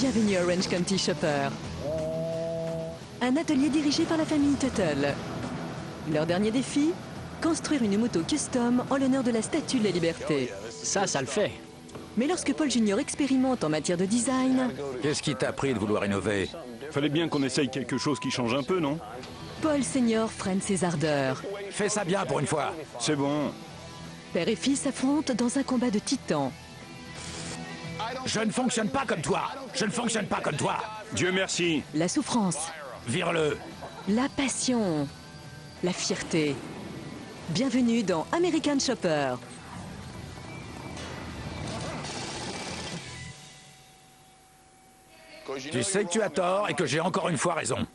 Bienvenue à Orange County Chopper, un atelier dirigé par la famille Tuttle. Leur dernier défi, construire une moto custom en l'honneur de la Statue de la Liberté. Ça le fait. Mais lorsque Paul Junior expérimente en matière de design, Qu'est-ce qui t'a pris de vouloir innover? Fallait bien qu'on essaye quelque chose qui change un peu, non? Paul Senior freine ses ardeurs. Fais ça bien pour une fois. C'est bon. Père et fils s'affrontent dans un combat de titans. Je ne fonctionne pas comme toi. Je ne fonctionne pas comme toi. Dieu merci. La souffrance, Vire-le. la passion, la fierté. Bienvenue dans American Chopper. Tu sais que tu as tort et que j'ai encore une fois raison.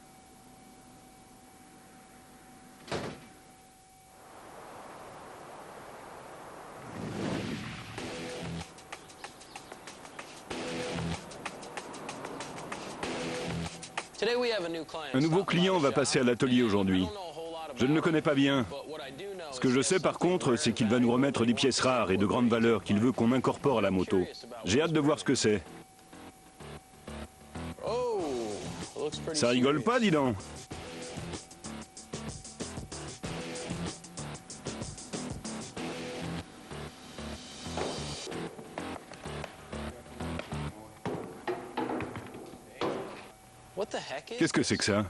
Un nouveau client va passer à l'atelier aujourd'hui. Je ne le connais pas bien. Ce que je sais par contre, c'est qu'il va nous remettre des pièces rares et de grande valeur qu'il veut qu'on incorpore à la moto. J'ai hâte de voir ce que c'est. Ça rigole pas, dis donc. Qu'est-ce que c'est que ça?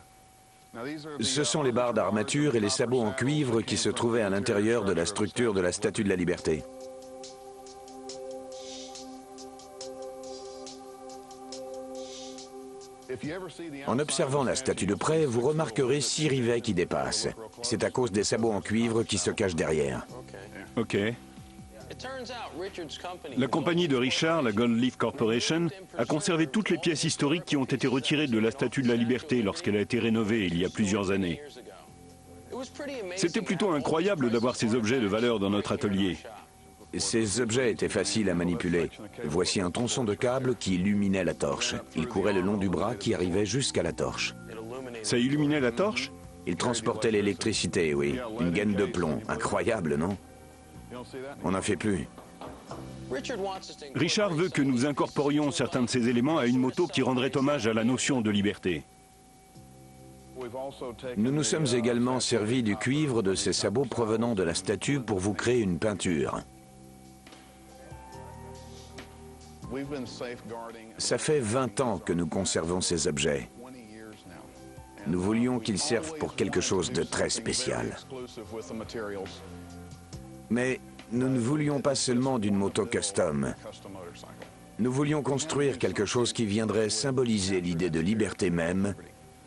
Ce sont les barres d'armature et les sabots en cuivre qui se trouvaient à l'intérieur de la structure de la Statue de la Liberté. En observant la statue de près, vous remarquerez 6 rivets qui dépassent. C'est à cause des sabots en cuivre qui se cachent derrière. Ok. La compagnie de Richard, la Gold Leaf Corporation, a conservé toutes les pièces historiques qui ont été retirées de la Statue de la Liberté lorsqu'elle a été rénovée il y a plusieurs années. C'était plutôt incroyable d'avoir ces objets de valeur dans notre atelier. Ces objets étaient faciles à manipuler. Voici un tronçon de câble qui illuminait la torche. Il courait le long du bras qui arrivait jusqu'à la torche. Ça illuminait la torche? Il transportait l'électricité, oui. Une gaine de plomb. Incroyable, non? On n'en fait plus. Richard veut que nous incorporions certains de ces éléments à une moto qui rendrait hommage à la notion de liberté. Nous nous sommes également servis du cuivre de ces sabots provenant de la statue pour vous créer une peinture. Ça fait 20 ans que nous conservons ces objets. Nous voulions qu'ils servent pour quelque chose de très spécial. Mais nous ne voulions pas seulement d'une moto custom. Nous voulions construire quelque chose qui viendrait symboliser l'idée de liberté même,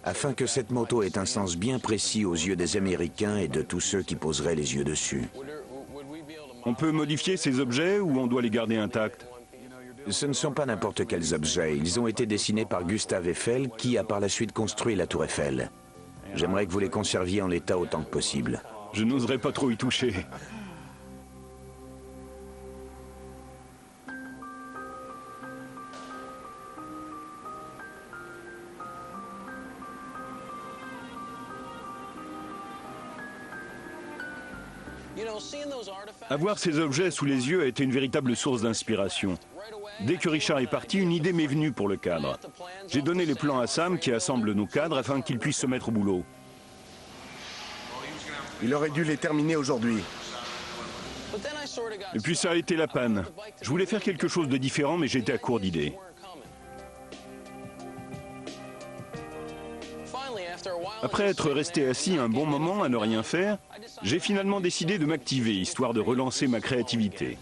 afin que cette moto ait un sens bien précis aux yeux des Américains et de tous ceux qui poseraient les yeux dessus. On peut modifier ces objets ou on doit les garder intacts? Ce ne sont pas n'importe quels objets. Ils ont été dessinés par Gustave Eiffel, qui a par la suite construit la Tour Eiffel. J'aimerais que vous les conserviez en l'état autant que possible. Je n'oserais pas trop y toucher. Avoir ces objets sous les yeux a été une véritable source d'inspiration. Dès que Richard est parti, une idée m'est venue pour le cadre. J'ai donné les plans à Sam qui assemble nos cadres afin qu'il puisse se mettre au boulot. Il aurait dû les terminer aujourd'hui. Et puis ça a été la panne. Je voulais faire quelque chose de différent, mais j'étais à court d'idées. Après être resté assis un bon moment à ne rien faire, j'ai finalement décidé de m'activer, histoire de relancer ma créativité.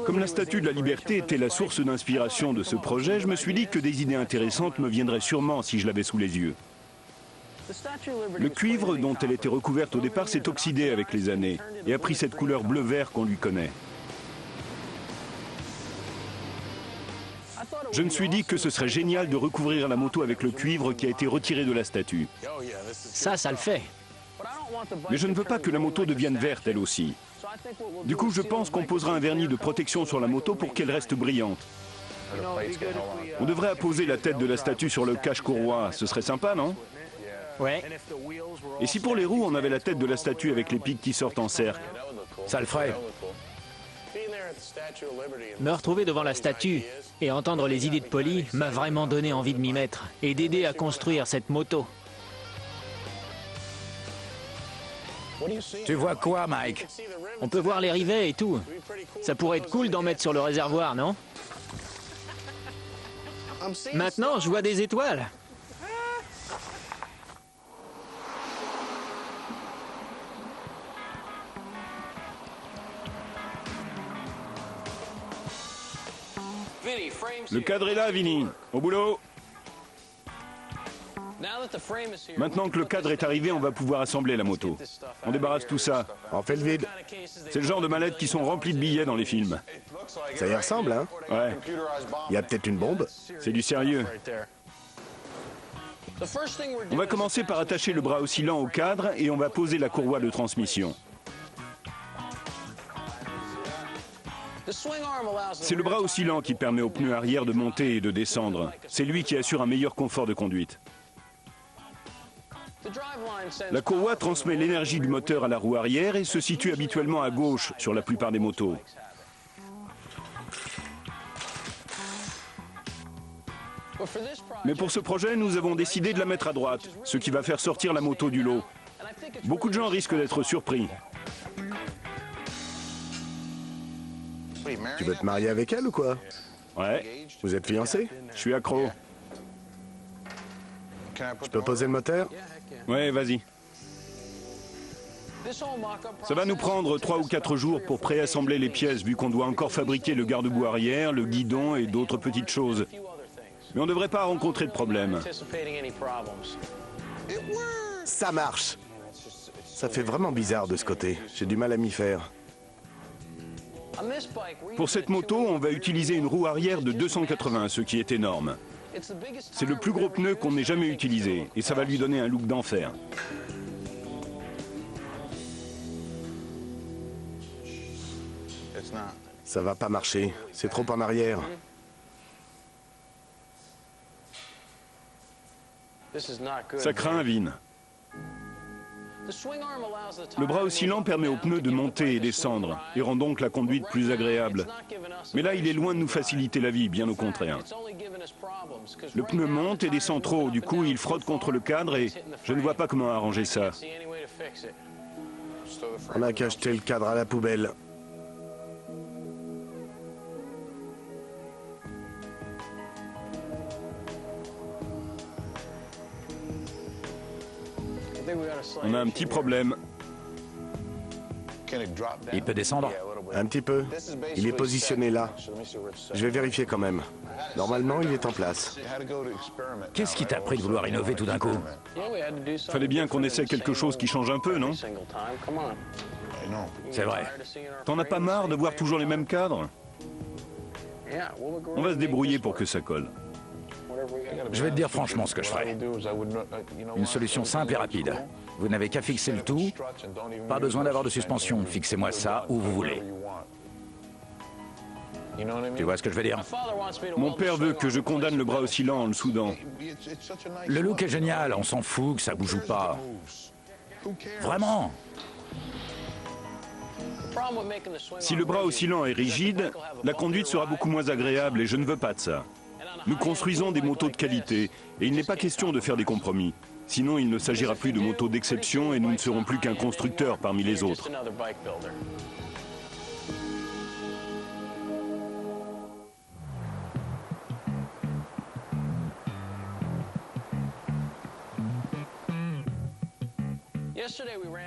Comme la Statue de la Liberté était la source d'inspiration de ce projet, je me suis dit que des idées intéressantes me viendraient sûrement si je l'avais sous les yeux. Le cuivre dont elle était recouverte au départ s'est oxydé avec les années et a pris cette couleur bleu-vert qu'on lui connaît. Je me suis dit que ce serait génial de recouvrir la moto avec le cuivre qui a été retiré de la statue. Ça le fait. Mais je ne veux pas que la moto devienne verte elle aussi. Du coup, je pense qu'on posera un vernis de protection sur la moto pour qu'elle reste brillante. On devrait apposer la tête de la statue sur le cache-courroie, ce serait sympa, non? Ouais. Et si pour les roues, on avait la tête de la statue avec les pics qui sortent en cercle? Ça le ferait. Me retrouver devant la statue et entendre les idées de Polly m'a vraiment donné envie de m'y mettre et d'aider à construire cette moto. Tu vois quoi, Mike? On peut voir les rivets et tout. Ça pourrait être cool d'en mettre sur le réservoir, non? Maintenant, je vois des étoiles. Le cadre est là, Vinny. Au boulot. Maintenant que le cadre est arrivé, on va pouvoir assembler la moto. On débarrasse tout ça. On fait le vide. C'est le genre de mallettes qui sont remplies de billets dans les films. Ça y ressemble, hein? Ouais, Il y a peut-être une bombe? c'est du sérieux. On va commencer par attacher le bras oscillant au cadre et on va poser la courroie de transmission. C'est le bras oscillant qui permet au pneu arrière de monter et de descendre. C'est lui qui assure un meilleur confort de conduite. La courroie transmet l'énergie du moteur à la roue arrière et se situe habituellement à gauche sur la plupart des motos. Mais pour ce projet, nous avons décidé de la mettre à droite, ce qui va faire sortir la moto du lot. Beaucoup de gens risquent d'être surpris. Tu veux te marier avec elle ou quoi? Ouais, Vous êtes fiancés? je suis accro. Je peux poser le moteur? Ouais, vas-y. Ça va nous prendre 3 ou 4 jours pour préassembler les pièces, vu qu'on doit encore fabriquer le garde-boue arrière, le guidon et d'autres petites choses. Mais on ne devrait pas rencontrer de problème. Ça marche! Ça fait vraiment bizarre de ce côté. J'ai du mal à m'y faire. Pour cette moto, on va utiliser une roue arrière de 280, ce qui est énorme. C'est le plus gros pneu qu'on ait jamais utilisé, et ça va lui donner un look d'enfer. Ça va pas marcher. C'est trop en arrière. Ça craint, Vin. Le bras oscillant permet au pneu de monter et descendre, et rend donc la conduite plus agréable. Mais là, il est loin de nous faciliter la vie, bien au contraire. Le pneu monte et descend trop, du coup, il frotte contre le cadre et je ne vois pas comment arranger ça. On n'a qu'à jeter le cadre à la poubelle. On a un petit problème. Il peut descendre? Un petit peu. Il est positionné là. Je vais vérifier quand même. Normalement, il est en place. Qu'est-ce qui t'a pris de vouloir innover tout d'un coup? Fallait bien qu'on essaie quelque chose qui change un peu, non? C'est vrai. T'en as pas marre de voir toujours les mêmes cadres? On va se débrouiller pour que ça colle. Je vais te dire franchement ce que je ferai. Une solution simple et rapide. Vous n'avez qu'à fixer le tout. Pas besoin d'avoir de suspension. Fixez-moi ça où vous voulez. Tu vois ce que je veux dire? Mon père veut que je condamne le bras oscillant en le soudant. Le look est génial. On s'en fout que ça bouge ou pas. Vraiment? Si le bras oscillant est rigide, la conduite sera beaucoup moins agréable et je ne veux pas de ça. Nous construisons des motos de qualité et il n'est pas question de faire des compromis. Sinon, il ne s'agira plus de motos d'exception et nous ne serons plus qu'un constructeur parmi les autres.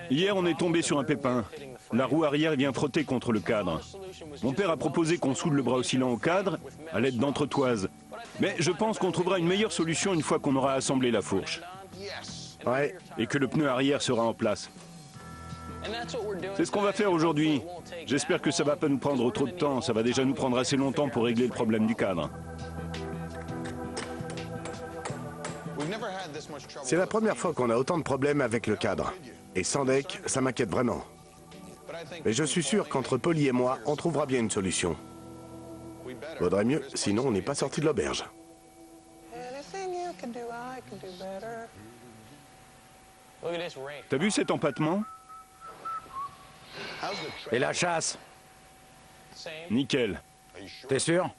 Hier, on est tombé sur un pépin. La roue arrière vient frotter contre le cadre. Mon père a proposé qu'on soude le bras oscillant au cadre à l'aide d'entretoises. Mais je pense qu'on trouvera une meilleure solution une fois qu'on aura assemblé la fourche. Ouais. Et que le pneu arrière sera en place. C'est ce qu'on va faire aujourd'hui. J'espère que ça va pas nous prendre trop de temps. Ça va déjà nous prendre assez longtemps pour régler le problème du cadre. C'est la première fois qu'on a autant de problèmes avec le cadre. Et sans deck, ça m'inquiète vraiment. Mais je suis sûr qu'entre Polly et moi, on trouvera bien une solution. Vaudrait mieux, sinon on n'est pas sorti de l'auberge. T'as vu cet empattement? Et la chasse? Nickel. T'es sûr?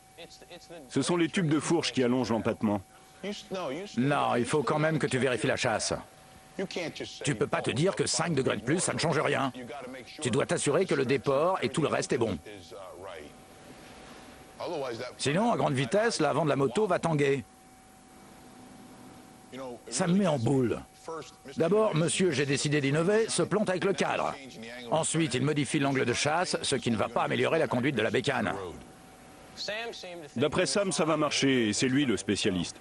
Ce sont les tubes de fourche qui allongent l'empattement. Non, il faut quand même que tu vérifies la chasse. Tu peux pas te dire que 5 degrés de plus, ça ne change rien. Tu dois t'assurer que le déport et tout le reste est bon. Sinon, à grande vitesse, l'avant de la moto va tanguer. Ça me met en boule. D'abord, monsieur, j'ai décidé d'innover, se plante avec le cadre. Ensuite, il modifie l'angle de chasse, ce qui ne va pas améliorer la conduite de la bécane. D'après Sam, ça va marcher et c'est lui le spécialiste.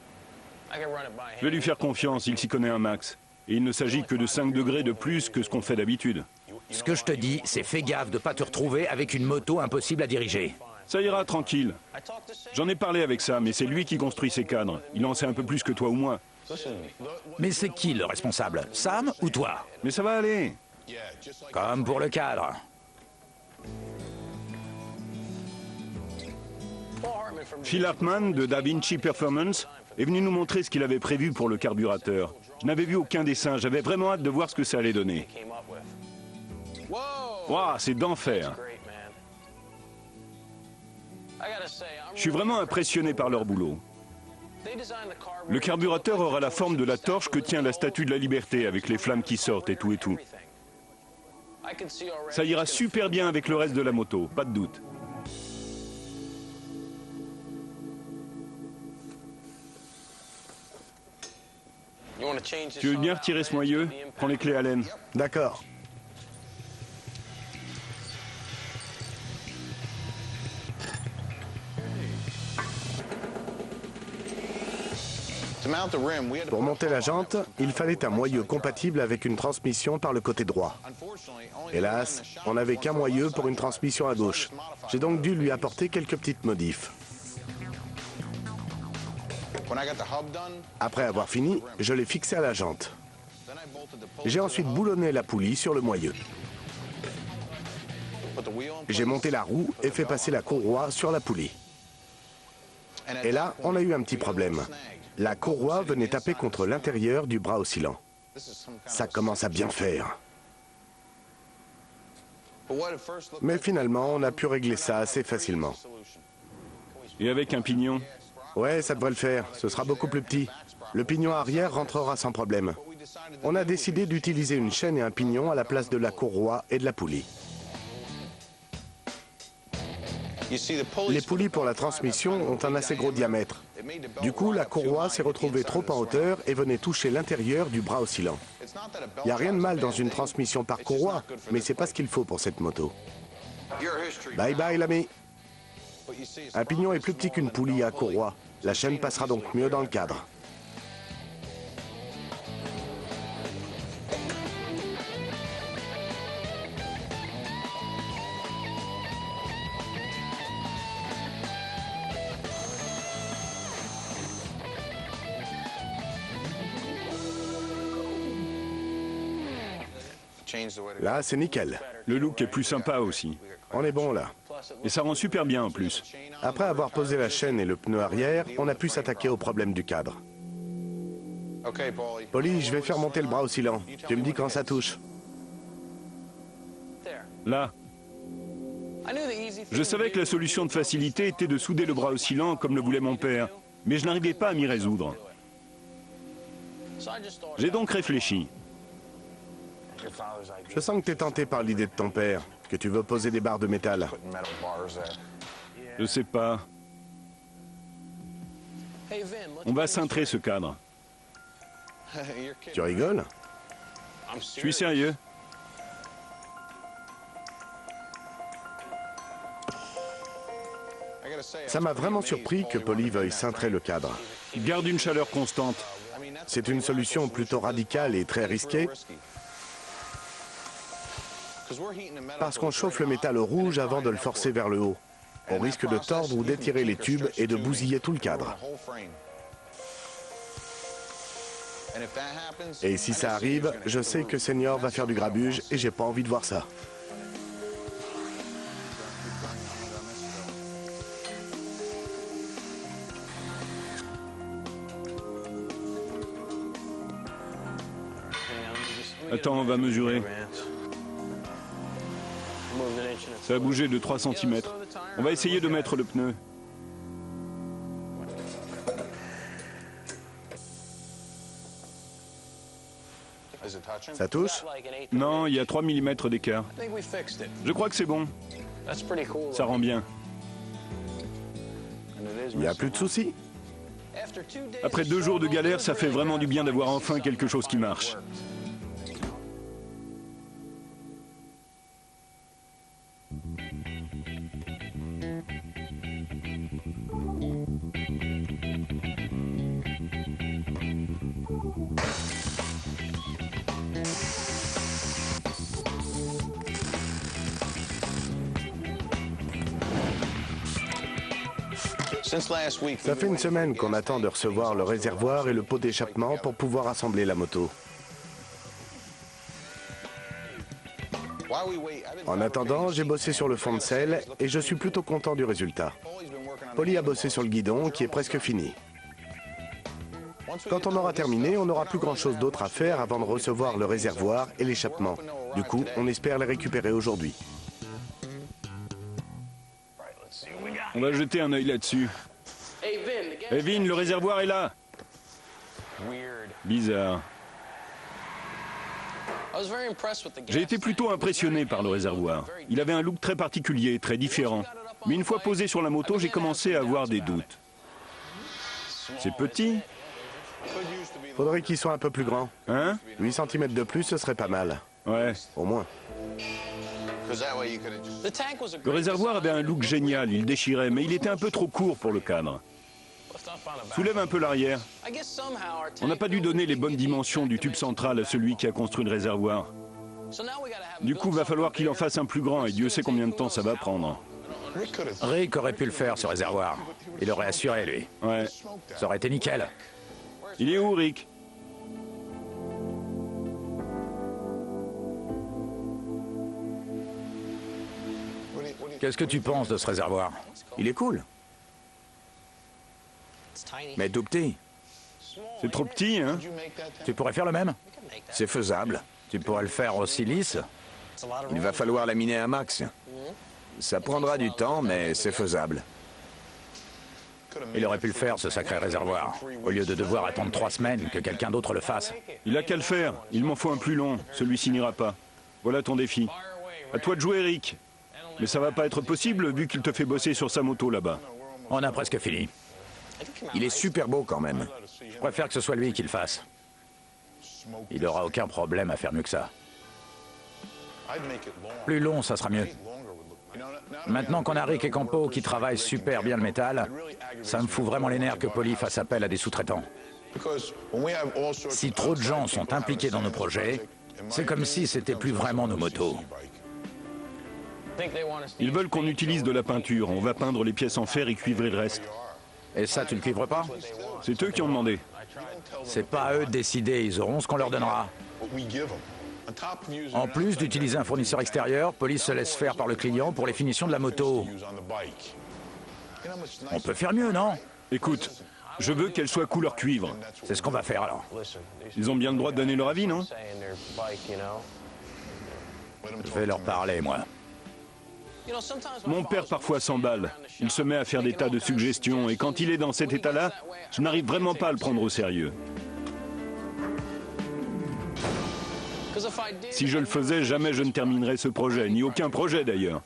Je vais lui faire confiance, il s'y connaît un max. Et il ne s'agit que de 5 degrés de plus que ce qu'on fait d'habitude. Ce que je te dis, c'est fais gaffe de ne pas te retrouver avec une moto impossible à diriger. Ça ira, tranquille. J'en ai parlé avec Sam et c'est lui qui construit ses cadres. Il en sait un peu plus que toi ou moi. Mais c'est qui le responsable? Sam ou toi? Mais ça va aller. Comme pour le cadre. Phil Hartman de Da Vinci Performance est venu nous montrer ce qu'il avait prévu pour le carburateur. Je n'avais vu aucun dessin, j'avais vraiment hâte de voir ce que ça allait donner. Waouh, c'est d'enfer. Je suis vraiment impressionné par leur boulot. Le carburateur aura la forme de la torche que tient la Statue de la Liberté avec les flammes qui sortent et tout et tout. Ça ira super bien avec le reste de la moto, pas de doute. Tu veux bien retirer ce moyeu? Prends les clés à laine. D'accord. Pour monter la jante, il fallait un moyeu compatible avec une transmission par le côté droit. Hélas, on n'avait qu'un moyeu pour une transmission à gauche. J'ai donc dû lui apporter quelques petites modifs. Après avoir fini, je l'ai fixé à la jante. J'ai ensuite boulonné la poulie sur le moyeu. J'ai monté la roue et fait passer la courroie sur la poulie. Et là, on a eu un petit problème. La courroie venait taper contre l'intérieur du bras oscillant. Ça commence à bien faire. Mais finalement, on a pu régler ça assez facilement. Et avec un pignon? Ouais, ça devrait le faire. Ce sera beaucoup plus petit. Le pignon arrière rentrera sans problème. On a décidé d'utiliser une chaîne et un pignon à la place de la courroie et de la poulie. Les poulies pour la transmission ont un assez gros diamètre. Du coup, la courroie s'est retrouvée trop en hauteur et venait toucher l'intérieur du bras oscillant. Il n'y a rien de mal dans une transmission par courroie, mais c'est pas ce qu'il faut pour cette moto. Bye bye l'ami. Un pignon est plus petit qu'une poulie à courroie. La chaîne passera donc mieux dans le cadre. Là, c'est nickel. Le look est plus sympa aussi. On est bon là. Et ça rend super bien en plus. Après avoir posé la chaîne et le pneu arrière, on a pu s'attaquer au problème du cadre. Paulie, je vais faire monter le bras oscillant. Tu me dis quand ça touche. Là. Je savais que la solution de facilité était de souder le bras oscillant comme le voulait mon père, mais je n'arrivais pas à m'y résoudre. J'ai donc réfléchi. Je sens que tu es tenté par l'idée de ton père, que tu veux poser des barres de métal. Je sais pas. On va cintrer ce cadre. Tu rigoles? Je suis sérieux. Ça m'a vraiment surpris que Paulie veuille cintrer le cadre. Garde une chaleur constante. C'est une solution plutôt radicale et très risquée, parce qu'on chauffe le métal au rouge avant de le forcer vers le haut. On risque de tordre ou d'étirer les tubes et de bousiller tout le cadre. Et si ça arrive, je sais que Senior va faire du grabuge et j'ai pas envie de voir ça. Attends, on va mesurer. Ça a bougé de 3 cm. On va essayer de mettre le pneu. Ça touche? Non, il y a 3 mm d'écart. Je crois que c'est bon. Ça rend bien. Il n'y a plus de soucis? Après 2 jours de galère, ça fait vraiment du bien d'avoir enfin quelque chose qui marche. Ça fait une semaine qu'on attend de recevoir le réservoir et le pot d'échappement pour pouvoir assembler la moto. En attendant, j'ai bossé sur le fond de selle et je suis plutôt content du résultat. Polly a bossé sur le guidon qui est presque fini. Quand on aura terminé, on n'aura plus grand-chose d'autre à faire avant de recevoir le réservoir et l'échappement. Du coup, on espère les récupérer aujourd'hui. On va jeter un œil là-dessus. Hey Vin, le réservoir est là. Bizarre. J'ai été plutôt impressionné par le réservoir. Il avait un look très particulier, très différent. Mais une fois posé sur la moto, j'ai commencé à avoir des doutes. C'est petit. Faudrait qu'il soit un peu plus grand. Hein? 8 cm de plus, ce serait pas mal. Ouais. Au moins. Le réservoir avait un look génial, il déchirait, mais il était un peu trop court pour le cadre. Soulève un peu l'arrière. On n'a pas dû donner les bonnes dimensions du tube central à celui qui a construit le réservoir. Du coup, va falloir qu'il en fasse un plus grand, et Dieu sait combien de temps ça va prendre. Rick aurait pu le faire, ce réservoir. Il aurait assuré, lui. Ouais. Ça aurait été nickel. Il est où, Rick? Qu'est-ce que tu penses de ce réservoir? Il est cool. Mais tout petit. C'est trop petit, hein? Tu pourrais faire le même? C'est faisable. Tu pourrais le faire aussi lisse? Il va falloir laminer un max. Ça prendra du temps, mais c'est faisable. Il aurait pu le faire, ce sacré réservoir. Au lieu de devoir attendre 3 semaines que quelqu'un d'autre le fasse. Il a qu'à le faire. Il m'en faut un plus long. Celui-ci n'ira pas. Voilà ton défi. À toi de jouer, Rick. Mais ça va pas être possible vu qu'il te fait bosser sur sa moto là-bas. On a presque fini. Il est super beau quand même. Je préfère que ce soit lui qui le fasse. Il n'aura aucun problème à faire mieux que ça. Plus long, ça sera mieux. Maintenant qu'on a Rick et Campo qui travaillent super bien le métal, ça me fout vraiment les nerfs que Polly fasse appel à des sous-traitants. Si trop de gens sont impliqués dans nos projets, c'est comme si c'était plus vraiment nos motos. Ils veulent qu'on utilise de la peinture. On va peindre les pièces en fer et cuivrer le reste. Et ça, tu le cuivres pas? C'est eux qui ont demandé. C'est pas à eux de décider, ils auront ce qu'on leur donnera. En plus d'utiliser un fournisseur extérieur, Polly se laisse faire par le client pour les finitions de la moto. On peut faire mieux, non? Écoute, je veux qu'elle soit couleur cuivre. C'est ce qu'on va faire alors. Ils ont bien le droit de donner leur avis, non? Je vais leur parler, moi. Mon père parfois s'emballe. Il se met à faire des tas de suggestions et quand il est dans cet état-là, je n'arrive vraiment pas à le prendre au sérieux. Si je le faisais, jamais je ne terminerais ce projet, ni aucun projet d'ailleurs.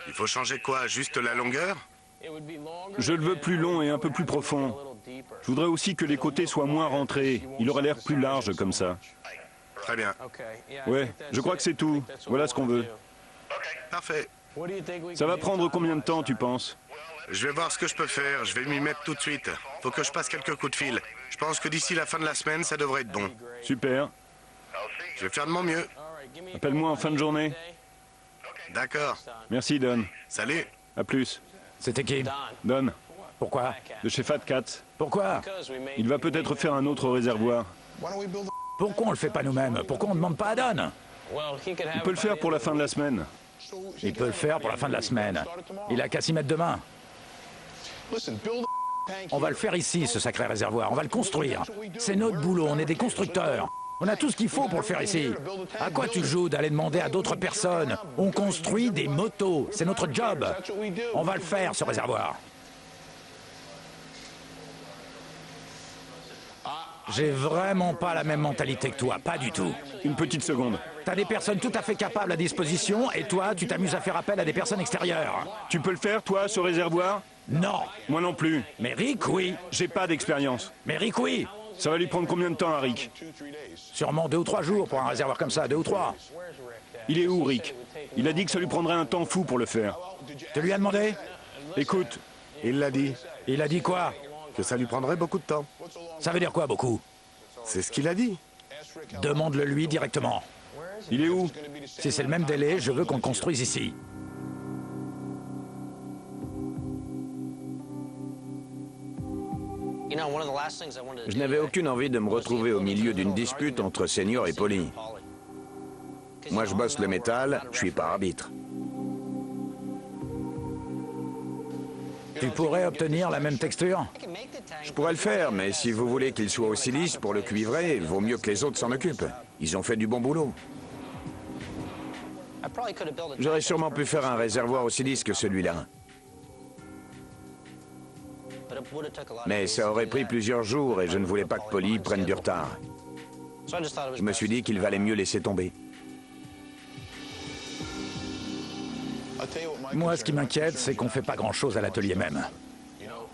Il faut changer quoi? Juste la longueur? Je le veux plus long et un peu plus profond. Je voudrais aussi que les côtés soient moins rentrés. Il aurait l'air plus large comme ça. Très bien. Ouais, je crois que c'est tout. Voilà ce qu'on veut. Parfait. Ça va prendre combien de temps, tu penses? Je vais voir ce que je peux faire. Je vais m'y mettre tout de suite. Faut que je passe quelques coups de fil. Je pense que d'ici la fin de la semaine, ça devrait être bon. Super. Je vais faire de mon mieux. Appelle-moi en fin de journée. D'accord. Merci, Don. Salut. À plus. C'était qui? Don, Pourquoi? de chez Fat Cat. Pourquoi? Il va peut-être faire un autre réservoir. Pourquoi on le fait pas nous-mêmes? Pourquoi on ne demande pas à Don? Il peut le faire pour la fin de la semaine. Il peut le faire pour la fin de la semaine. Il a qu'à s'y mettre demain. On va le faire ici, ce sacré réservoir. On va le construire. C'est notre boulot, on est des constructeurs. On a tout ce qu'il faut pour le faire ici. À quoi tu joues d'aller demander à d'autres personnes? On construit des motos, c'est notre job. On va le faire, ce réservoir. J'ai vraiment pas la même mentalité que toi, pas du tout. Une petite seconde. T'as des personnes tout à fait capables à disposition et toi, tu t'amuses à faire appel à des personnes extérieures. Tu peux le faire, toi, ce réservoir? Non. Moi non plus. Mais Rick, oui. J'ai pas d'expérience. Mais Rick, oui. Ça va lui prendre combien de temps à Rick? Sûrement 2 ou 3 jours pour un réservoir comme ça, 2 ou 3. Il est où, Rick? Il a dit que ça lui prendrait un temps fou pour le faire. Tu lui as demandé? Écoute, Il l'a dit, Il a dit quoi? que ça lui prendrait beaucoup de temps. Ça veut dire quoi, beaucoup? C'est ce qu'il a dit. Demande-le lui directement. il est où? Si c'est le même délai, je veux qu'on le construise ici. Je n'avais aucune envie de me retrouver au milieu d'une dispute entre Senior et Polly. Moi, je bosse le métal, je suis pas arbitre. Tu pourrais obtenir la même texture? Je pourrais le faire, mais si vous voulez qu'il soit aussi lisse pour le cuivrer, il vaut mieux que les autres s'en occupent. Ils ont fait du bon boulot. J'aurais sûrement pu faire un réservoir aussi lisse que celui-là. Mais ça aurait pris plusieurs jours et je ne voulais pas que Polly prenne du retard. Je me suis dit qu'il valait mieux laisser tomber. Moi, ce qui m'inquiète, c'est qu'on fait pas grand-chose à l'atelier même.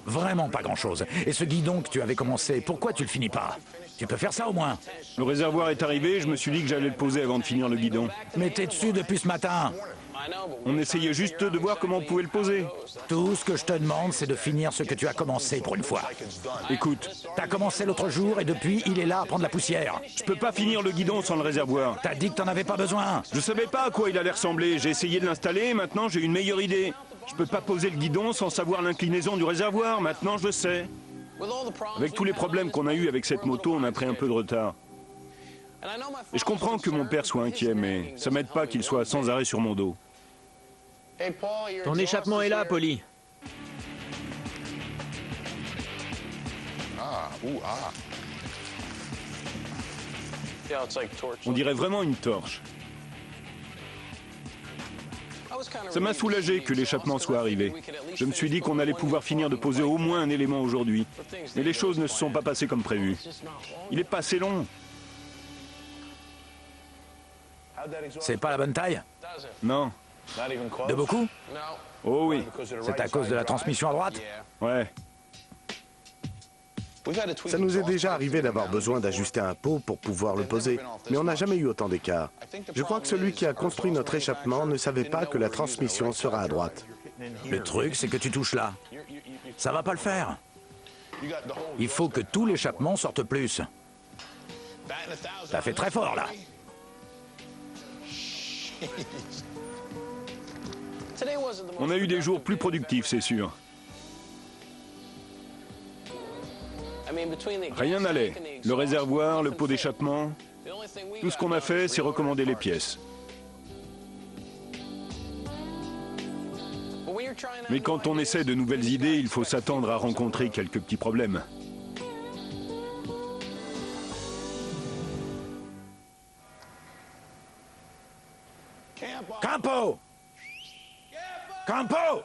Vraiment pas grand-chose. Et ce guidon que tu avais commencé, pourquoi tu le finis pas? Tu peux faire ça au moins. Le réservoir est arrivé, je me suis dit que j'allais le poser avant de finir le guidon. Mais t'es dessus depuis ce matin. On essayait juste de voir comment on pouvait le poser. Tout ce que je te demande, c'est de finir ce que tu as commencé pour une fois. Écoute, T'as commencé l'autre jour et depuis, il est là à prendre la poussière. je peux pas finir le guidon sans le réservoir. T'as dit que t'en avais pas besoin. Je savais pas à quoi il allait ressembler, j'ai essayé de l'installer et maintenant j'ai une meilleure idée. Je peux pas poser le guidon sans savoir l'inclinaison du réservoir, maintenant je sais. Avec tous les problèmes qu'on a eus avec cette moto, on a pris un peu de retard. Et je comprends que mon père soit inquiet, mais ça m'aide pas qu'il soit sans arrêt sur mon dos. Ton échappement est là, Polly. On dirait vraiment une torche. Ça m'a soulagé que l'échappement soit arrivé. Je me suis dit qu'on allait pouvoir finir de poser au moins un élément aujourd'hui. Mais les choses ne se sont pas passées comme prévu. Il est pas assez long. C'est pas la bonne taille? Non. De beaucoup? Oh oui. C'est à cause de la transmission à droite? Ouais. Ça nous est déjà arrivé d'avoir besoin d'ajuster un pot pour pouvoir le poser, mais on n'a jamais eu autant d'écart. Je crois que celui qui a construit notre échappement ne savait pas que la transmission sera à droite. Le truc, c'est que tu touches là. Ça va pas le faire. Il faut que tout l'échappement sorte plus. Ça fait très fort, là. On a eu des jours plus productifs, c'est sûr. Rien n'allait. Le réservoir, le pot d'échappement. Tout ce qu'on a fait, c'est recommander les pièces. Mais quand on essaie de nouvelles idées, il faut s'attendre à rencontrer quelques petits problèmes. Campo! Campo!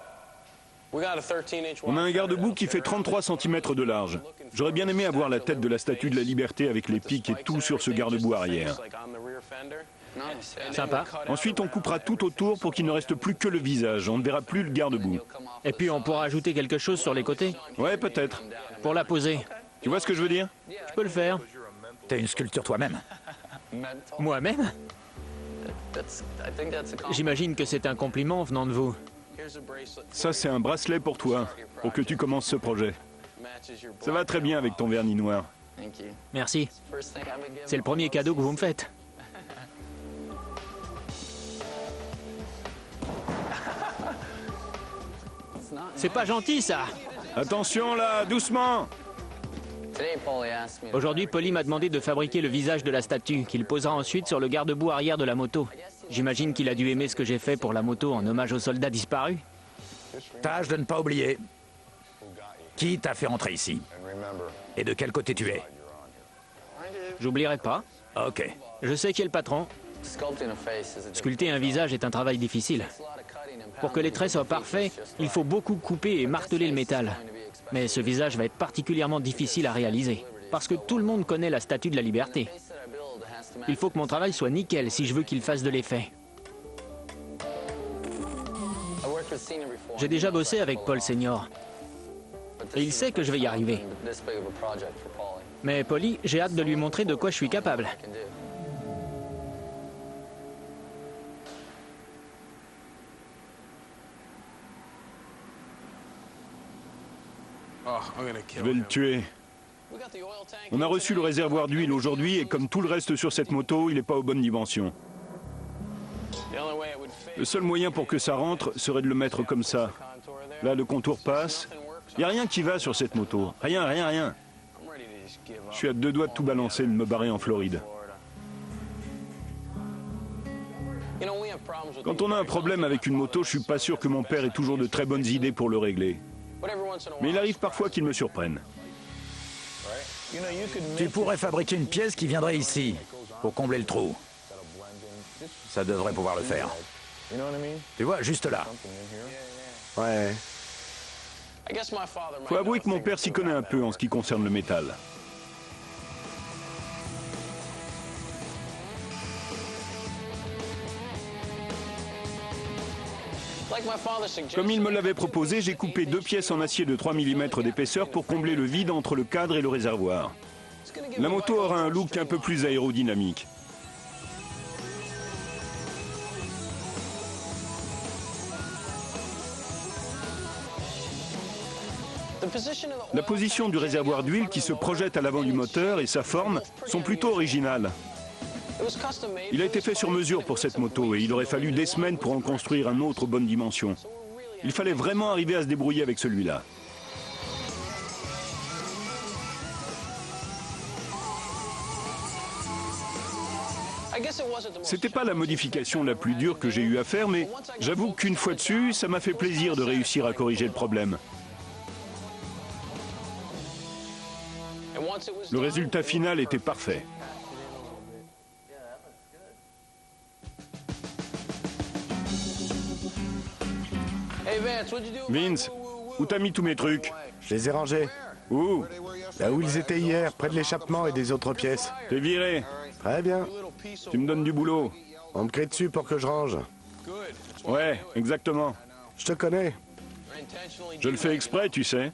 On a un garde-boue qui fait 33 cm de large. J'aurais bien aimé avoir la tête de la Statue de la Liberté avec les pics et tout sur ce garde-boue arrière. Sympa. Ensuite, on coupera tout autour pour qu'il ne reste plus que le visage. On ne verra plus le garde-boue. Et puis on pourra ajouter quelque chose sur les côtés. Ouais, peut-être. Pour la poser. Tu vois ce que je veux dire? Je peux le faire. T'es une sculpture toi-même. Moi-même? J'imagine que c'est un compliment venant de vous. Ça, c'est un bracelet pour toi, pour que tu commences ce projet. Ça va très bien avec ton vernis noir. Merci. C'est le premier cadeau que vous me faites. C'est pas gentil, ça. Attention là, doucement! Aujourd'hui, Polly m'a demandé de fabriquer le visage de la statue, qu'il posera ensuite sur le garde-boue arrière de la moto. J'imagine qu'il a dû aimer ce que j'ai fait pour la moto en hommage aux soldats disparus. Tâche de ne pas oublier. Qui t'a fait entrer ici? Et de quel côté tu es? J'oublierai pas. Ok. Je sais qui est le patron. Sculpter un visage est un travail difficile. Pour que les traits soient parfaits, il faut beaucoup couper et marteler le métal. Mais ce visage va être particulièrement difficile à réaliser, parce que tout le monde connaît la Statue de la Liberté. Il faut que mon travail soit nickel si je veux qu'il fasse de l'effet. J'ai déjà bossé avec Paul Senior. Et il sait que je vais y arriver. Mais Paulie, j'ai hâte de lui montrer de quoi je suis capable. Je vais le tuer. On a reçu le réservoir d'huile aujourd'hui et comme tout le reste sur cette moto, il n'est pas aux bonnes dimensions. Le seul moyen pour que ça rentre serait de le mettre comme ça. Là, le contour passe. Il n'y a rien qui va sur cette moto. Rien. Je suis à 2 doigts de tout balancer et de me barrer en Floride. Quand on a un problème avec une moto, je suis pas sûr que mon père ait toujours de très bonnes idées pour le régler. Mais il arrive parfois qu'il me surprenne. Tu pourrais fabriquer une pièce qui viendrait ici, pour combler le trou. Ça devrait pouvoir le faire. Tu vois, juste là. Ouais. Faut avouer que mon père s'y connaît un peu en ce qui concerne le métal. Comme il me l'avait proposé, j'ai coupé 2 pièces en acier de 3 mm d'épaisseur pour combler le vide entre le cadre et le réservoir. La moto aura un look un peu plus aérodynamique. La position du réservoir d'huile qui se projette à l'avant du moteur et sa forme sont plutôt originales. Il a été fait sur mesure pour cette moto et il aurait fallu des semaines pour en construire un autre bonne dimension. Il fallait vraiment arriver à se débrouiller avec celui-là. C'était pas la modification la plus dure que j'ai eu à faire, mais j'avoue qu'une fois dessus, ça m'a fait plaisir de réussir à corriger le problème. Le résultat final était parfait. Vince, où t'as mis tous mes trucs? Je les ai rangés. Où? Là où ils étaient hier, près de l'échappement et des autres pièces. T'es viré. Très bien. Tu me donnes du boulot. On me crie dessus pour que je range. Ouais, exactement. Je te connais. Je le fais exprès, tu sais.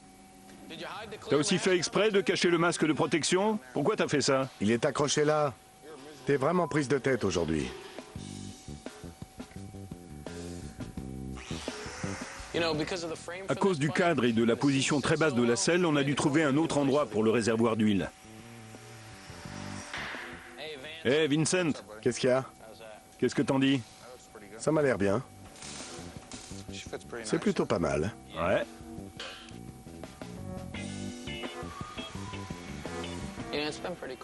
T'as aussi fait exprès de cacher le masque de protection? Pourquoi t'as fait ça? Il est accroché là. T'es vraiment prise de tête aujourd'hui. À cause du cadre et de la position très basse de la selle, on a dû trouver un autre endroit pour le réservoir d'huile. Hé, Vincent, Qu'est-ce qu'il y a? qu'est-ce que t'en dis? Ça m'a l'air bien. C'est plutôt pas mal. Ouais.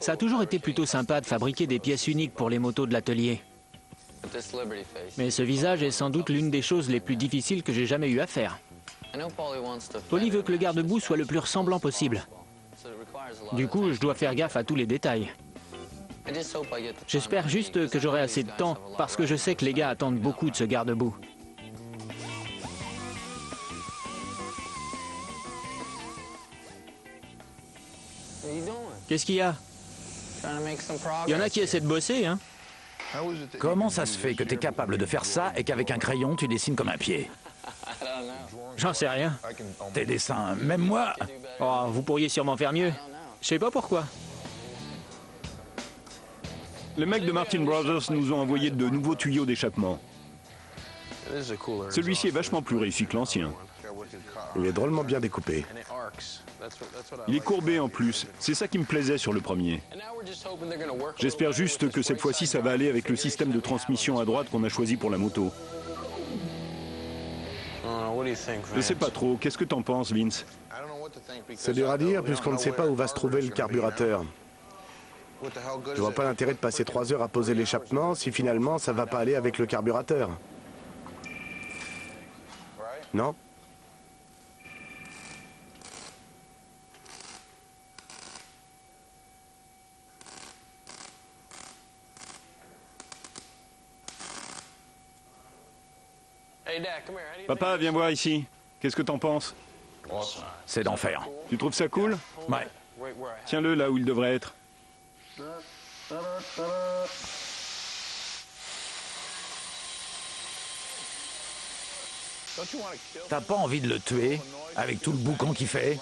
Ça a toujours été plutôt sympa de fabriquer des pièces uniques pour les motos de l'atelier. Mais ce visage est sans doute l'une des choses les plus difficiles que j'ai jamais eu à faire. Paulie veut que le garde-boue soit le plus ressemblant possible. Du coup, je dois faire gaffe à tous les détails. J'espère juste que j'aurai assez de temps, parce que je sais que les gars attendent beaucoup de ce garde-boue. Qu'est-ce qu'il y a? Il y en a qui essaient de bosser, hein? Comment ça se fait que t'es capable de faire ça et qu'avec un crayon, tu dessines comme un pied? J'en sais rien. Tes dessins, même moi... Oh, vous pourriez sûrement faire mieux. Je sais pas pourquoi. Les mecs de Martin Brothers nous ont envoyé de nouveaux tuyaux d'échappement. Celui-ci est vachement plus réussi que l'ancien. Il est drôlement bien découpé. Il est courbé en plus. C'est ça qui me plaisait sur le premier. J'espère juste que cette fois-ci ça va aller avec le système de transmission à droite qu'on a choisi pour la moto. Je sais pas trop. Qu'est-ce que t'en penses, Vince? C'est dur à dire puisqu'on ne sait pas où va se trouver le carburateur. Je vois pas l'intérêt de passer 3 heures à poser l'échappement si finalement ça va pas aller avec le carburateur. Non? Papa, viens voir ici. Qu'est-ce que t'en penses? C'est d'enfer. Tu trouves ça cool? Ouais. Tiens-le là où il devrait être. T'as pas envie de le tuer, avec tout le boucan qu'il fait?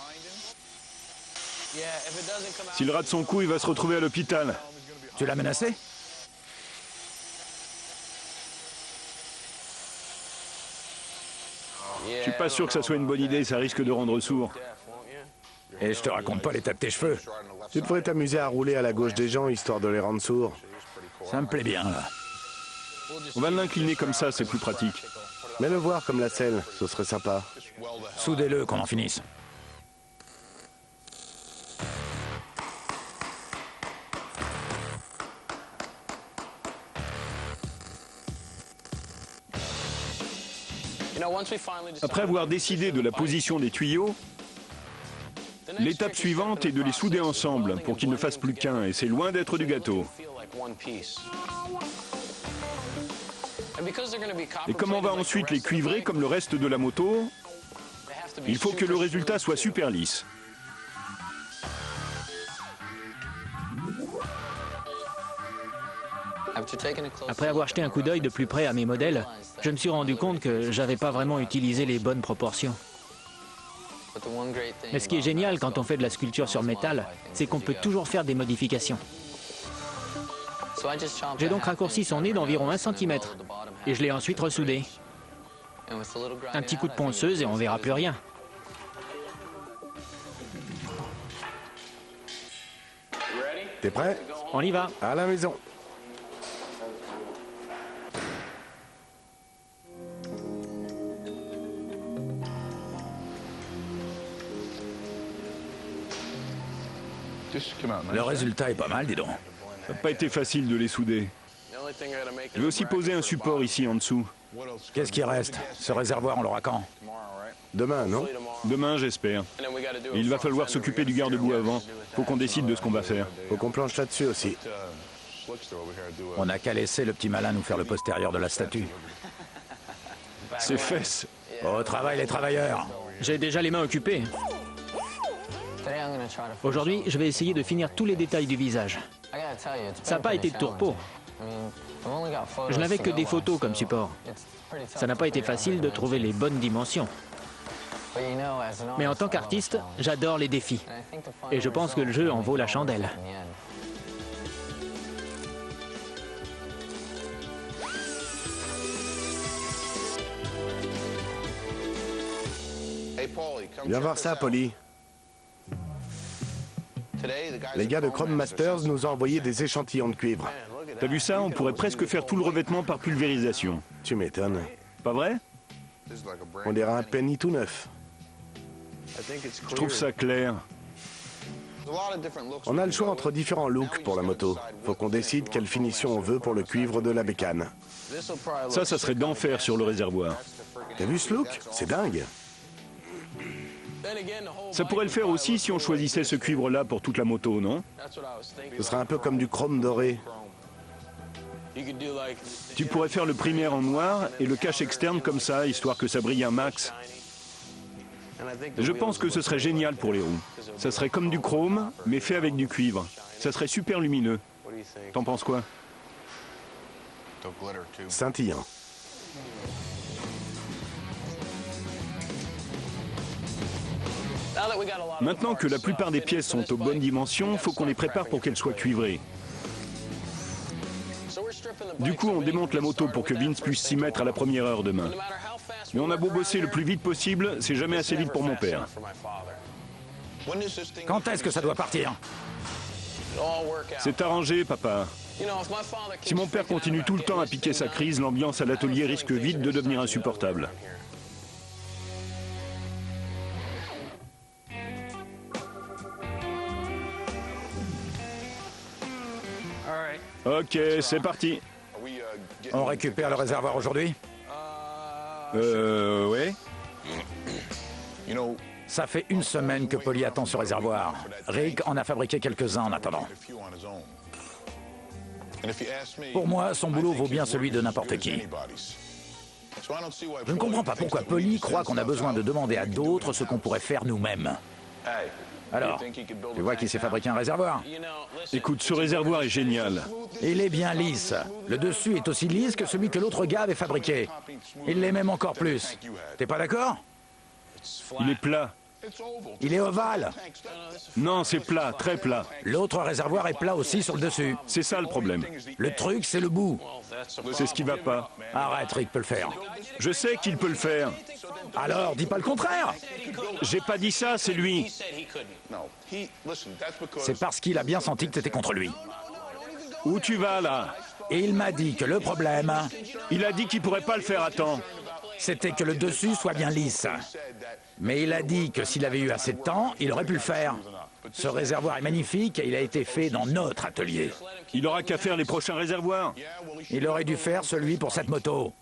S'il rate son coup, il va se retrouver à l'hôpital. Tu l'as menacé? Je suis pas sûr que ça soit une bonne idée, ça risque de rendre sourd. Et je te raconte pas l'état de tes cheveux. Tu devrais t'amuser à rouler à la gauche des gens, histoire de les rendre sourds. Ça me plaît bien, là. On va l'incliner comme ça, c'est plus pratique. Mais le voir comme la selle, ce serait sympa. Soudez-le, qu'on en finisse. Après avoir décidé de la position des tuyaux, l'étape suivante est de les souder ensemble pour qu'ils ne fassent plus qu'un, et c'est loin d'être du gâteau. Et comme on va ensuite les cuivrer comme le reste de la moto, il faut que le résultat soit super lisse. Après avoir jeté un coup d'œil de plus près à mes modèles, je me suis rendu compte que j'avais pas vraiment utilisé les bonnes proportions. Mais ce qui est génial quand on fait de la sculpture sur métal, c'est qu'on peut toujours faire des modifications. J'ai donc raccourci son nez d'environ 1 cm et je l'ai ensuite ressoudé. Un petit coup de ponceuse et on verra plus rien. T'es prêt? On y va. À la maison. Le résultat est pas mal, dis donc. Ça n'a pas été facile de les souder. Je vais aussi poser un support ici en dessous. Qu'est-ce qui reste? Ce réservoir, on l'aura quand? Demain, non? Demain, j'espère. Et il va falloir s'occuper du garde-boue avant. Faut qu'on décide de ce qu'on va faire. Faut qu'on planche là-dessus aussi. On n'a qu'à laisser le petit malin nous faire le postérieur de la statue. Ses fesses. Au travail, les travailleurs. J'ai déjà les mains occupées. Aujourd'hui, je vais essayer de finir tous les détails du visage. Ça n'a pas été de tourpeau. Je n'avais que des photos comme support. Ça n'a pas été facile de trouver les bonnes dimensions. Mais en tant qu'artiste, j'adore les défis. Et je pense que le jeu en vaut la chandelle. Viens voir ça, Polly. Les gars de Chrome Masters nous ont envoyé des échantillons de cuivre. T'as vu ça? On pourrait presque faire tout le revêtement par pulvérisation. Tu m'étonnes. Pas vrai? On dirait un penny tout neuf. Je trouve ça clair. On a le choix entre différents looks pour la moto. Faut qu'on décide quelle finition on veut pour le cuivre de la bécane. Ça serait d'enfer sur le réservoir. T'as vu ce look? C'est dingue. Ça pourrait le faire aussi si on choisissait ce cuivre-là pour toute la moto, non? Ce serait un peu comme du chrome doré. Tu pourrais faire le primaire en noir et le cache externe comme ça, histoire que ça brille un max. Je pense que ce serait génial pour les roues. Ça serait comme du chrome, mais fait avec du cuivre. Ça serait super lumineux. T'en penses quoi? Scintillant. Maintenant que la plupart des pièces sont aux bonnes dimensions, faut qu'on les prépare pour qu'elles soient cuivrées. Du coup, on démonte la moto pour que Vince puisse s'y mettre à la première heure demain. Mais on a beau bosser le plus vite possible, c'est jamais assez vite pour mon père. Quand est-ce que ça doit partir? C'est arrangé, papa. Si mon père continue tout le temps à piquer sa crise, l'ambiance à l'atelier risque vite de devenir insupportable. Ok, c'est parti. On récupère le réservoir aujourd'hui? Ouais. Ça fait 1 semaine que Polly attend ce réservoir. Rick en a fabriqué quelques-uns en attendant. Pour moi, son boulot vaut bien celui de n'importe qui. Je ne comprends pas pourquoi Polly croit qu'on a besoin de demander à d'autres ce qu'on pourrait faire nous-mêmes. Alors, tu vois qu'il s'est fabriqué un réservoir? Écoute, ce réservoir est génial. Il est bien lisse. Le dessus est aussi lisse que celui que l'autre gars avait fabriqué. Il l'est même encore plus. T'es pas d'accord? Il est plat. Il est ovale. Non, c'est plat, très plat. L'autre réservoir est plat aussi sur le dessus. C'est ça le problème. Le truc, c'est le bout. C'est ce qui va pas. Arrête, Rick peut le faire. Je sais qu'il peut le faire. Alors, dis pas le contraire. J'ai pas dit ça, c'est lui. C'est parce qu'il a bien senti que t'étais contre lui. Où tu vas, là? Et il m'a dit que le problème, Il a dit qu'il pourrait pas le faire à temps. c'était que le dessus soit bien lisse. Mais il a dit que s'il avait eu assez de temps, il aurait pu le faire. Ce réservoir est magnifique et il a été fait dans notre atelier. Il aura qu'à faire les prochains réservoirs. Il aurait dû faire celui pour cette moto.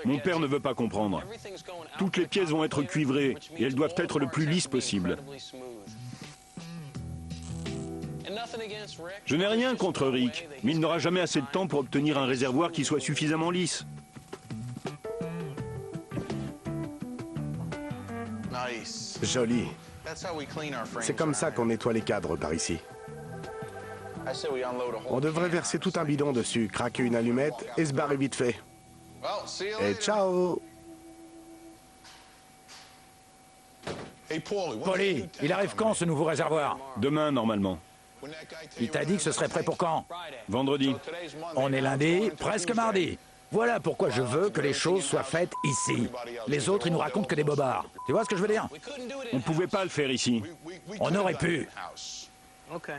Mon père ne veut pas comprendre. Toutes les pièces vont être cuivrées et elles doivent être le plus lisses possible. Je n'ai rien contre Rick, mais il n'aura jamais assez de temps pour obtenir un réservoir qui soit suffisamment lisse. Joli. C'est comme ça qu'on nettoie les cadres par ici. On devrait verser tout un bidon dessus, craquer une allumette et se barrer vite fait. Et ciao! Polly, il arrive quand ce nouveau réservoir? Demain, normalement. Il t'a dit que ce serait prêt pour quand? Vendredi. On est lundi, presque mardi. Voilà pourquoi je veux que les choses soient faites ici. Les autres, ils nous racontent que des bobards. Tu vois ce que je veux dire? On ne pouvait pas le faire ici. On aurait pu.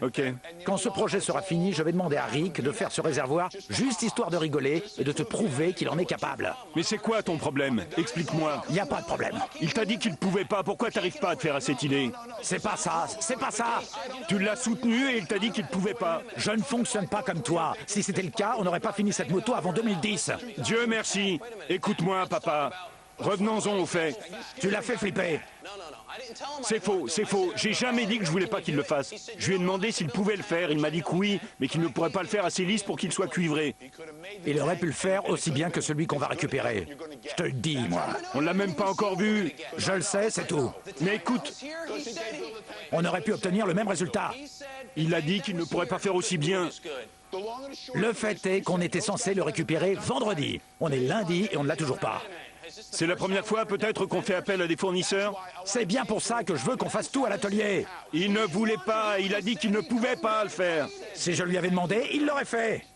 Ok. Quand ce projet sera fini, je vais demander à Rick de faire ce réservoir juste histoire de rigoler et de te prouver qu'il en est capable. Mais c'est quoi ton problème? Explique-moi. Il n'y a pas de problème. Il t'a dit qu'il ne pouvait pas. Pourquoi t'arrives pas à te faire à cette idée? C'est pas ça, c'est pas ça. Tu l'as soutenu et il t'a dit qu'il ne pouvait pas. Je ne fonctionne pas comme toi. Si c'était le cas, on n'aurait pas fini cette moto avant 2010. Dieu merci. Écoute-moi, papa. Revenons-en aux faits. Tu l'as fait flipper. C'est faux, c'est faux. J'ai jamais dit que je voulais pas qu'il le fasse. Je lui ai demandé s'il pouvait le faire. Il m'a dit que oui, mais qu'il ne pourrait pas le faire assez lisse pour qu'il soit cuivré. Il aurait pu le faire aussi bien que celui qu'on va récupérer. Je te le dis, moi. On l'a même pas encore vu. Je le sais, c'est tout. Mais écoute, On aurait pu obtenir le même résultat. il a dit qu'il ne pourrait pas faire aussi bien. Le fait est qu'on était censé le récupérer vendredi. On est lundi et on ne l'a toujours pas. C'est la première fois peut-être qu'on fait appel à des fournisseurs? C'est bien pour ça que je veux qu'on fasse tout à l'atelier. Il ne voulait pas, il a dit qu'il ne pouvait pas le faire. Si je lui avais demandé, il l'aurait fait.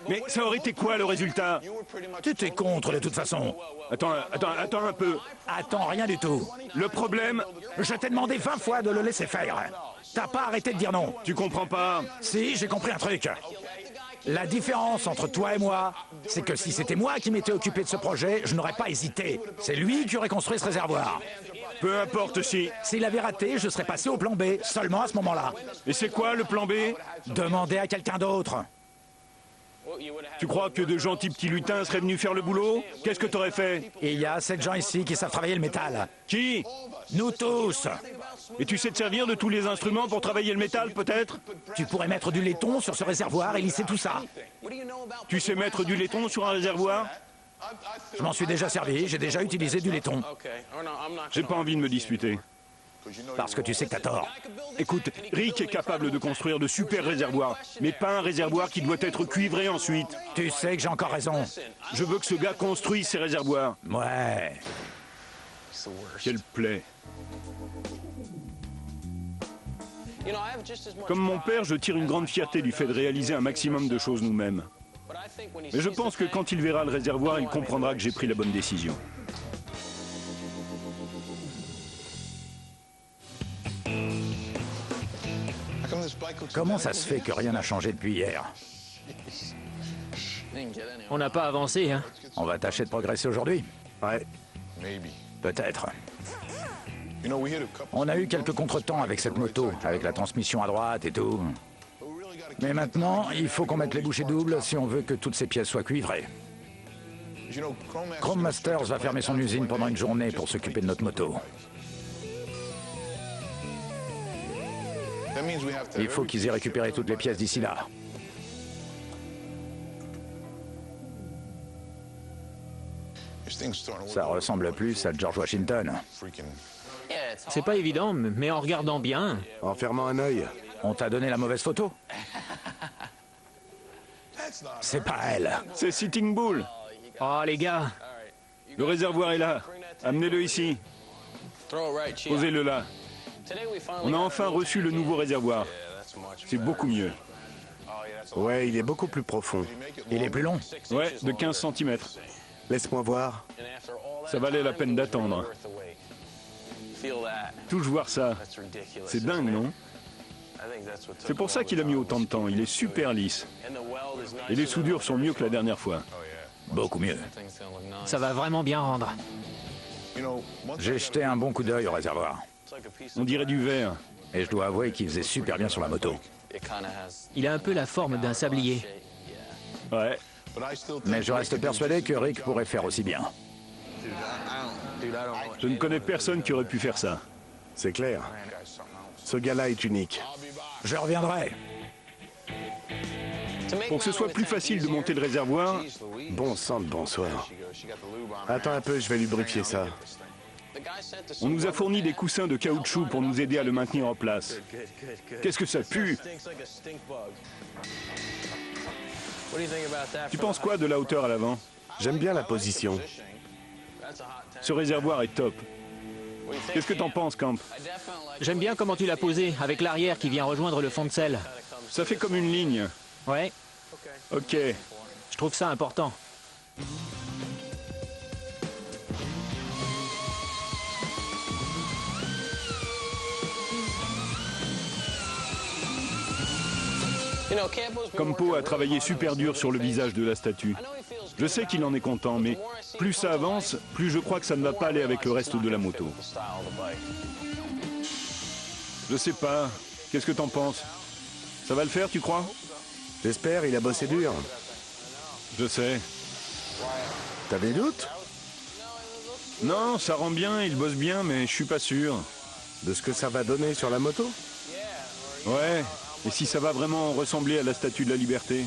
Mais ça aurait été quoi le résultat? Tu étais contre de toute façon. Attends un peu. Attends, rien du tout. Le problème, Je t'ai demandé 20 fois de le laisser faire. T'as pas arrêté de dire non. tu comprends pas. Si, j'ai compris un truc. La différence entre toi et moi, c'est que si c'était moi qui m'étais occupé de ce projet, je n'aurais pas hésité. C'est lui qui aurait construit ce réservoir. Peu importe si. S'il avait raté, je serais passé au plan B, seulement à ce moment-là. Et c'est quoi le plan B? Demander à quelqu'un d'autre. Tu crois que de gentils petits lutins seraient venus faire le boulot? Qu'est-ce que t'aurais fait? Et il y a 7 gens ici qui savent travailler le métal. Qui? Nous tous. Et tu sais te servir de tous les instruments pour travailler le métal, peut-être? Tu pourrais mettre du laiton sur ce réservoir et lisser tout ça. Tu sais mettre du laiton sur un réservoir? Je m'en suis déjà servi, j'ai déjà utilisé du laiton. J'ai pas envie de me disputer. Parce que tu sais que t'as tort. Écoute, Rick est capable de construire de super réservoirs, mais pas un réservoir qui doit être cuivré ensuite. Tu sais que j'ai encore raison. Je veux que ce gars construise ses réservoirs. Ouais. Quelle plaie. Comme mon père, je tire une grande fierté du fait de réaliser un maximum de choses nous-mêmes. Mais je pense que quand il verra le réservoir, il comprendra que j'ai pris la bonne décision. Comment ça se fait que rien n'a changé depuis hier? On n'a pas avancé, hein. On va tâcher de progresser aujourd'hui. Ouais. Peut-être. On a eu quelques contretemps avec cette moto, avec la transmission à droite et tout. Mais maintenant, il faut qu'on mette les bouchées doubles si on veut que toutes ces pièces soient cuivrées. Chrome Masters va fermer son usine pendant une journée pour s'occuper de notre moto. Il faut qu'ils aient récupéré toutes les pièces d'ici là. Ça ressemble plus à George Washington. C'est pas évident, mais en regardant bien... En fermant un œil. On t'a donné la mauvaise photo? C'est pas elle. C'est Sitting Bull. Oh, les gars, Le réservoir est là. Amenez-le ici. Posez-le là. On a enfin reçu le nouveau réservoir. C'est beaucoup mieux. Ouais, il est beaucoup plus profond. Il est plus long. Ouais, de 15 cm. Laisse-moi voir. Ça valait la peine d'attendre. Touche voir ça. C'est dingue, non? C'est pour ça qu'il a mis autant de temps. Il est super lisse. Et les soudures sont mieux que la dernière fois. Beaucoup mieux. ça va vraiment bien rendre. J'ai jeté un bon coup d'œil au réservoir. On dirait du verre. Et je dois avouer qu'il faisait super bien sur la moto. Il a un peu la forme d'un sablier. Ouais. Mais je reste persuadé que Rick pourrait faire aussi bien. Je ne connais personne qui aurait pu faire ça. C'est clair. Ce gars-là est unique. Je reviendrai. Pour que ce soit plus facile de monter le réservoir, Bon sang de bonsoir. Attends un peu, je vais lubrifier ça. on nous a fourni des coussins de caoutchouc pour nous aider à le maintenir en place. Qu'est-ce que ça pue? Tu penses quoi de la hauteur à l'avant? J'aime bien la position. Ce réservoir est top. Qu'est-ce que t'en penses, Camp? J'aime bien comment tu l'as posé, avec l'arrière qui vient rejoindre le fond de selle. Ça fait comme une ligne. Ouais, Ok. je trouve ça important. Campo a travaillé super dur sur le visage de la statue. Je sais qu'il en est content, mais plus ça avance, plus je crois que ça ne va pas aller avec le reste de la moto. Je sais pas. Qu'est-ce que t'en penses? Ça va le faire, tu crois? J'espère, il a bossé dur. Je sais. T'as des doutes? Non, ça rend bien, il bosse bien, mais je suis pas sûr. De ce que ça va donner sur la moto? Ouais. Et si ça va vraiment ressembler à la Statue de la Liberté?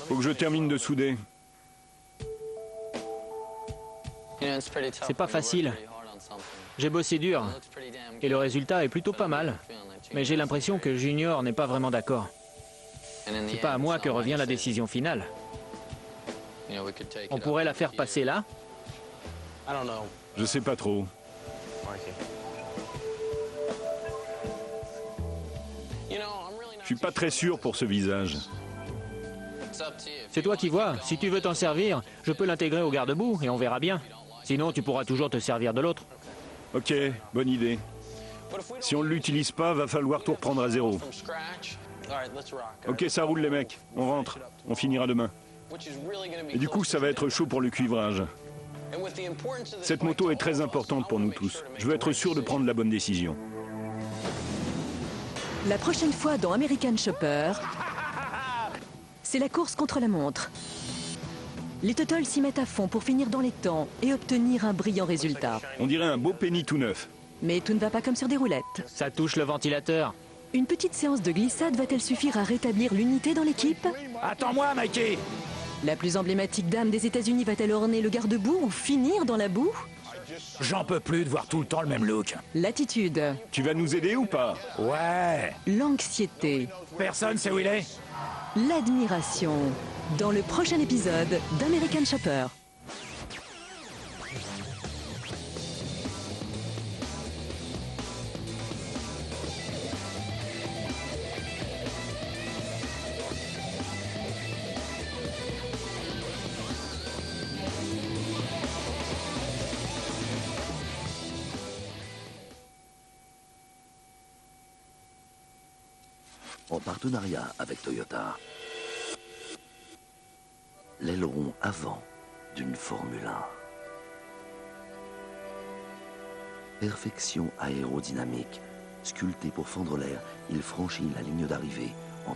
Faut que je termine de souder. C'est pas facile. J'ai bossé dur, et le résultat est plutôt pas mal. Mais j'ai l'impression que Junior n'est pas vraiment d'accord. C'est pas à moi que revient la décision finale. On pourrait la faire passer là? Je sais pas trop. Je suis pas très sûr pour ce visage. C'est toi qui vois. Si tu veux t'en servir, je peux l'intégrer au garde-boue et on verra bien. Sinon, tu pourras toujours te servir de l'autre. Ok, bonne idée. Si on ne l'utilise pas, va falloir tout reprendre à zéro. Ok, ça roule les mecs. On rentre. On finira demain. Et du coup, ça va être chaud pour le cuivrage. Cette moto est très importante pour nous tous. Je veux être sûr de prendre la bonne décision. La prochaine fois dans American Chopper, c'est la course contre la montre. Les Turtles s'y mettent à fond pour finir dans les temps et obtenir un brillant résultat. On dirait un beau penny tout neuf. Mais tout ne va pas comme sur des roulettes. Ça touche le ventilateur. Une petite séance de glissade va-t-elle suffire à rétablir l'unité dans l'équipe? Attends-moi, Mikey! La plus emblématique dame des États-Unis va-t-elle orner le garde-boue ou finir dans la boue? J'en peux plus de voir tout le temps le même look. L'attitude, Tu vas nous aider ou pas? Ouais. l'anxiété, Personne sait où il est? l'admiration. Dans le prochain épisode d'American Chopper. En partenariat avec Toyota. L'aileron avant d'une Formule 1. Perfection aérodynamique. Sculpté pour fendre l'air, il franchit la ligne d'arrivée en